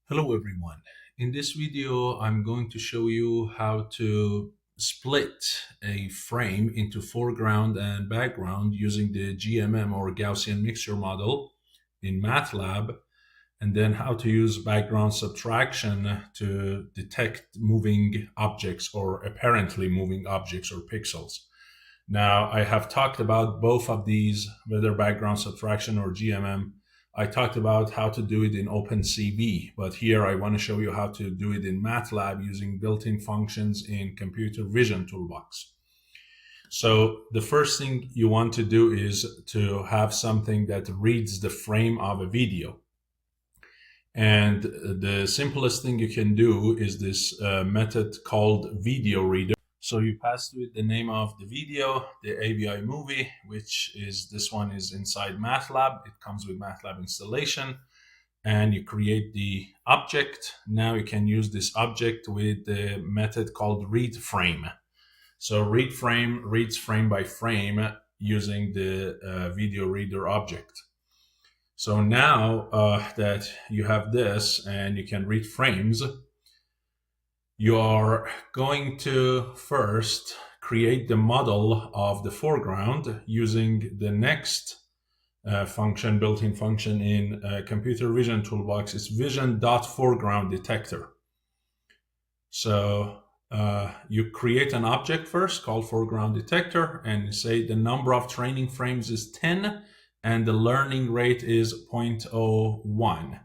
Hello everyone. In this video, I'm going to show you how to split a frame into foreground and background using the GMM or Gaussian mixture model in MATLAB, and then how to use background subtraction to detect moving objects or apparently moving objects or pixels. Now, I have talked about both of these, whether background subtraction or GMM. I talked about how to do it in OpenCV, but here I want to show you how to do it in MATLAB using built-in functions in Computer Vision Toolbox. So the first thing you want to do is to have something that reads the frame of a video. And the simplest thing you can do is this method called video reader. So you pass to it the name of the video, the AVI movie, which is this one is inside MATLAB. It comes with MATLAB installation, and you create the object. Now you can use this object with the method called read frame. So read frame reads frame by frame using the video reader object. So now that you have this and you can read frames, you are going to first create the model of the foreground using the next function, built-in function in Computer Vision Toolbox. It's vision.foreground detector. So you create an object first called foreground detector and say the number of training frames is 10 and the learning rate is 0.01.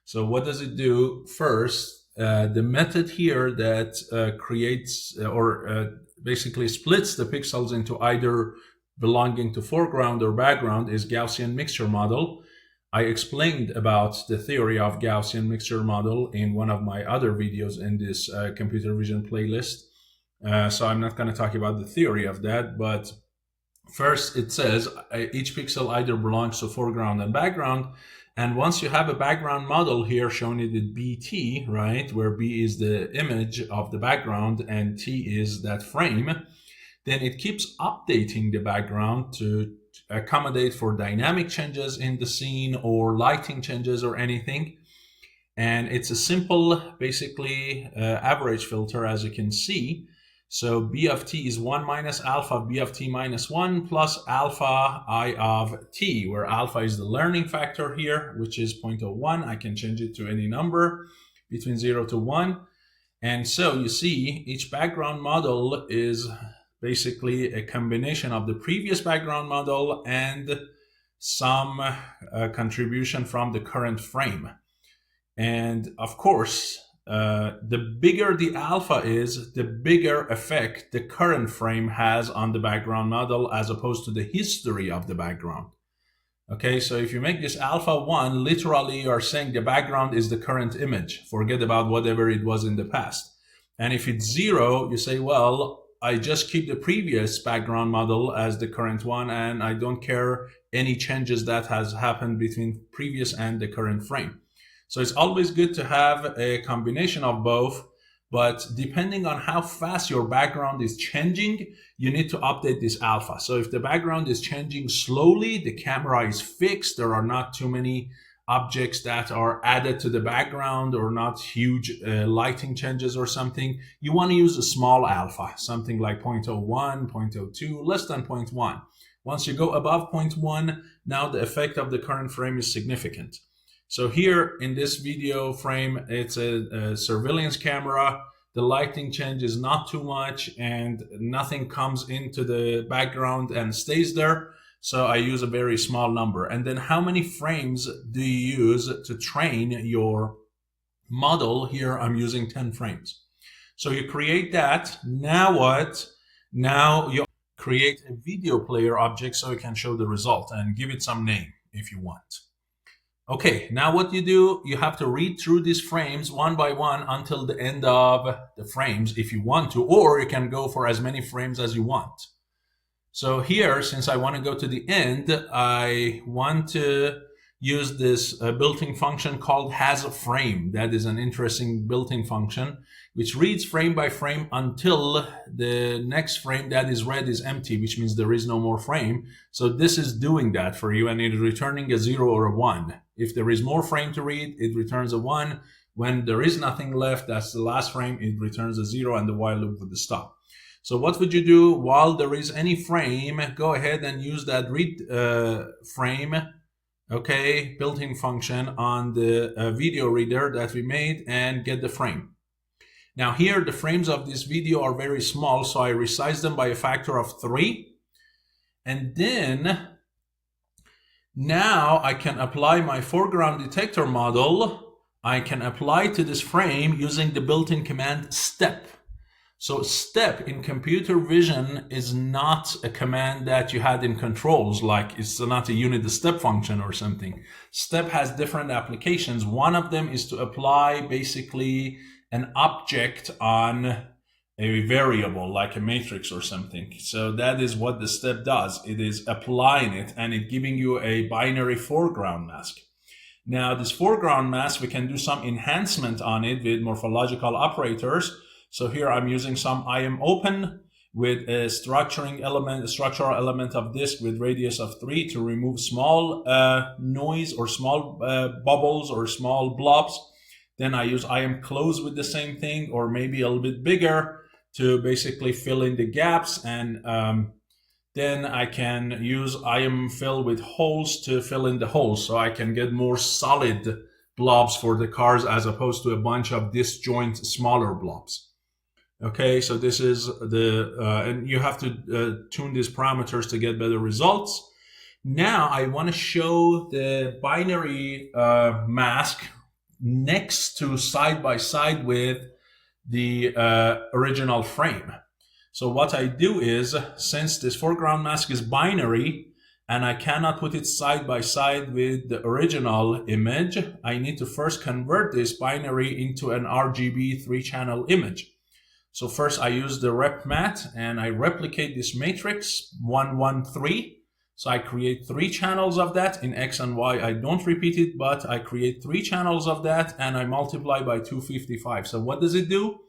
So what does it do? First, the method here that creates or basically splits the pixels into either belonging to foreground or background is Gaussian mixture model. I explained about the theory of Gaussian mixture model in one of my other videos in this computer vision playlist. So I'm not going to talk about the theory of that, but first it says each pixel either belongs to foreground and background. And once you have a background model here showing it at BT, right, where B is the image of the background and T is that frame, then it keeps updating the background to accommodate for dynamic changes in the scene or lighting changes or anything. And it's a simple, basically, average filter, as you can see. So B of t is 1 minus alpha B of t minus 1 plus alpha I of t, where alpha is the learning factor here, which is 0.01. I can change it to any number between 0 to 1. And so you see each background model is basically a combination of the previous background model and some contribution from the current frame. And of course, the bigger the alpha is, the bigger effect the current frame has on the background model as opposed to the history of the background. Okay, so if you make this alpha 1, literally you are saying the background is the current image. Forget about whatever it was in the past. And if it's 0, you say, well, I just keep the previous background model as the current one, and I don't care any changes that has happened between previous and the current frame. So it's always good to have a combination of both, but depending on how fast your background is changing, you need to update this alpha. So if the background is changing slowly, the camera is fixed, there are not too many objects that are added to the background or not huge lighting changes or something, you want to use a small alpha, something like 0.01, 0.02, less than 0.1. Once you go above 0.1, now the effect of the current frame is significant. So here in this video frame, it's a surveillance camera. The lighting change is not too much and nothing comes into the background and stays there. So I use a very small number. And then how many frames do you use to train your model? Here I'm using 10 frames. So you create that. Now what? Now you create a video player object so you can show the result and give it some name if you want. Okay, now what you do, you have to read through these frames one by one until the end of the frames if you want to, or you can go for as many frames as you want. So here, since I want to go to the end, I want to use this built-in function called hasFrame. That is an interesting built-in function which reads frame by frame until the next frame that is read is empty, which means there is no more frame. So this is doing that for you, and it is returning a 0 or a 1. If there is more frame to read, it returns a 1. When there is nothing left, that's the last frame, it returns a 0, and the while loop would stop. So what would you do while there is any frame? Go ahead and use that read frame, okay, built-in function on the video reader that we made and get the frame. Now here, the frames of this video are very small, so I resize them by a factor of 3. And then now I can apply my foreground detector model. I can apply to this frame using the built-in command step. So step in computer vision is not a command that you had in controls, like it's not a unit step function or something. Step has different applications. One of them is to apply basically an object on a variable like a matrix or something. So that is what the step does. It is applying it and it giving you a binary foreground mask. Now this foreground mask, we can do some enhancement on it with morphological operators. So here I'm using some IMOpen with a structural element of disk with radius of 3 to remove small noise or small bubbles or small blobs. Then I use IMClose with the same thing, or maybe a little bit bigger to basically fill in the gaps. And then I can use IMFill with holes to fill in the holes, so I can get more solid blobs for the cars as opposed to a bunch of disjoint smaller blobs. Okay, so this is the, and you have to tune these parameters to get better results. Now I want to show the binary mask next to side by side with the original frame. So what I do is, since this foreground mask is binary and I cannot put it side by side with the original image, I need to first convert this binary into an RGB 3-channel image. So first I use the repmat and I replicate this matrix 1, 1, 3. So I create 3 channels of that. In X and Y, I don't repeat it, but I create 3 channels of that and I multiply by 255. So what does it do?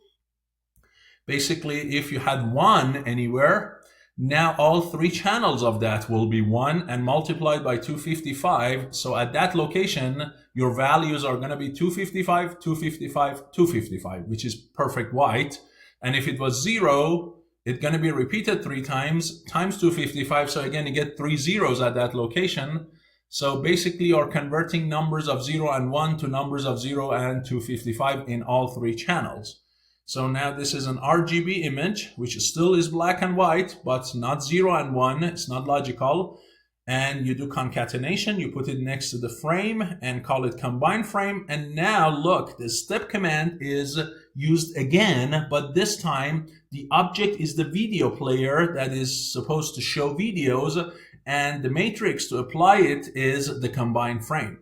Basically, if you had 1 anywhere, now all 3 channels of that will be 1 and multiplied by 255. So at that location, your values are going to be 255, 255, 255, which is perfect white. And if it was 0, it's going to be repeated 3 times 255. So again, you get 3 zeros at that location. So basically, you're converting numbers of 0 and 1 to numbers of 0 and 255 in all 3 channels. So now this is an RGB image, which still is black and white, but not 0 and 1. It's not logical. And you do concatenation. You put it next to the frame and call it combine frame. And now look, the step command is used again, but this time the object is the video player that is supposed to show videos, and the matrix to apply it is the combine frame.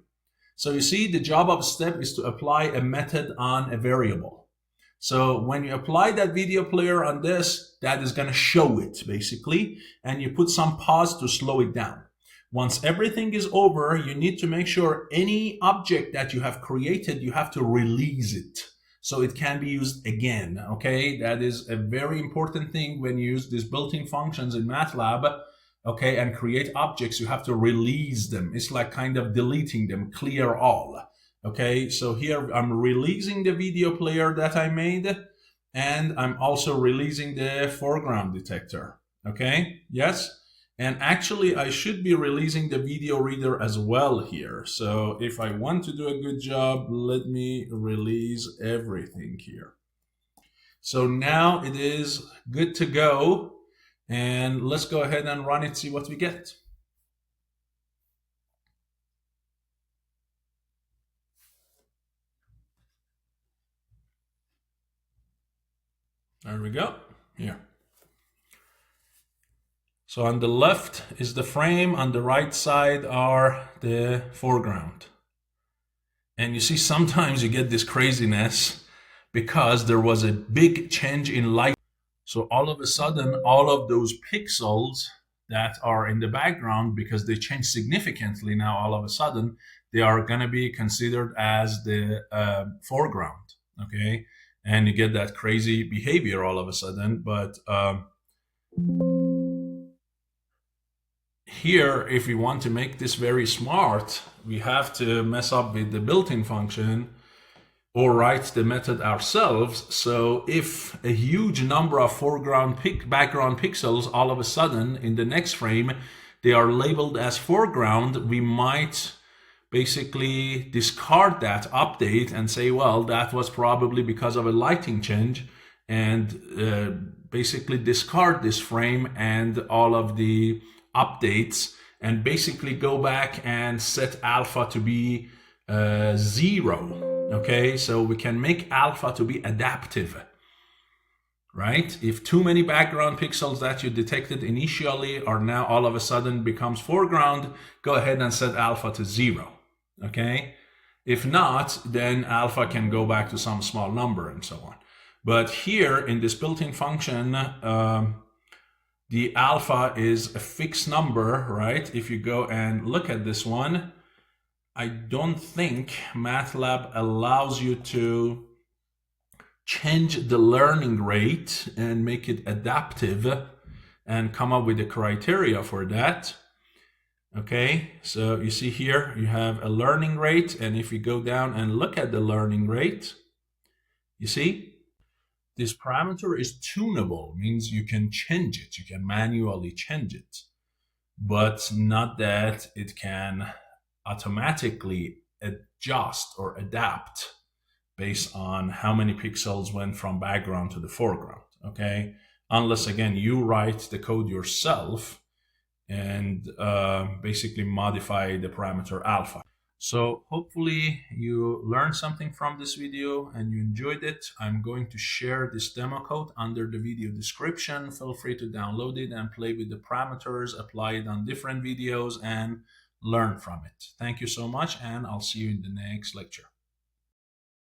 So you see, the job of step is to apply a method on a variable. So when you apply that video player on this, that is going to show it basically, and you put some pause to slow it down. Once everything is over, you need to make sure any object that you have created, you have to release it so it can be used again. Okay, that is a very important thing when you use these built-in functions in MATLAB. Okay, and create objects, you have to release them. It's like kind of deleting them, clear all. Okay, so here I'm releasing the video player that I made, and I'm also releasing the foreground detector. Okay, yes. And actually, I should be releasing the video reader as well here. So if I want to do a good job, let me release everything here. So now it is good to go. And let's go ahead and run it, see what we get. There we go. Here. So on the left is the frame, on the right side are the foreground. And you see, sometimes you get this craziness because there was a big change in light. So all of a sudden, all of those pixels that are in the background, because they change significantly now, all of a sudden, they are going to be considered as the foreground. Okay, and you get that crazy behavior all of a sudden. But here, if we want to make this very smart, we have to mess up with the built-in function or write the method ourselves. So if a huge number of background pixels all of a sudden in the next frame, they are labeled as foreground, we might basically discard that update and say, well, that was probably because of a lighting change, and basically discard this frame and all of the updates, and basically go back and set alpha to be 0. Okay, so we can make alpha to be adaptive, right? If too many background pixels that you detected initially are now all of a sudden becomes foreground, go ahead and set alpha to 0. Okay, if not, then alpha can go back to some small number and so on. But here in this built-in function, the alpha is a fixed number, right? If you go and look at this one, I don't think MATLAB allows you to change the learning rate and make it adaptive and come up with the criteria for that. Okay, so you see here you have a learning rate, and if you go down and look at the learning rate, you see this parameter is tunable, means you can change it, you can manually change it, but not that it can automatically adjust or adapt based on how many pixels went from background to the foreground. Okay, unless again you write the code yourself and basically modify the parameter alpha. So hopefully you learned something from this video and you enjoyed it. I'm going to share this demo code under the video description. Feel free to download it and play with the parameters, apply it on different videos and learn from it. Thank you so much, and I'll see you in the next lecture.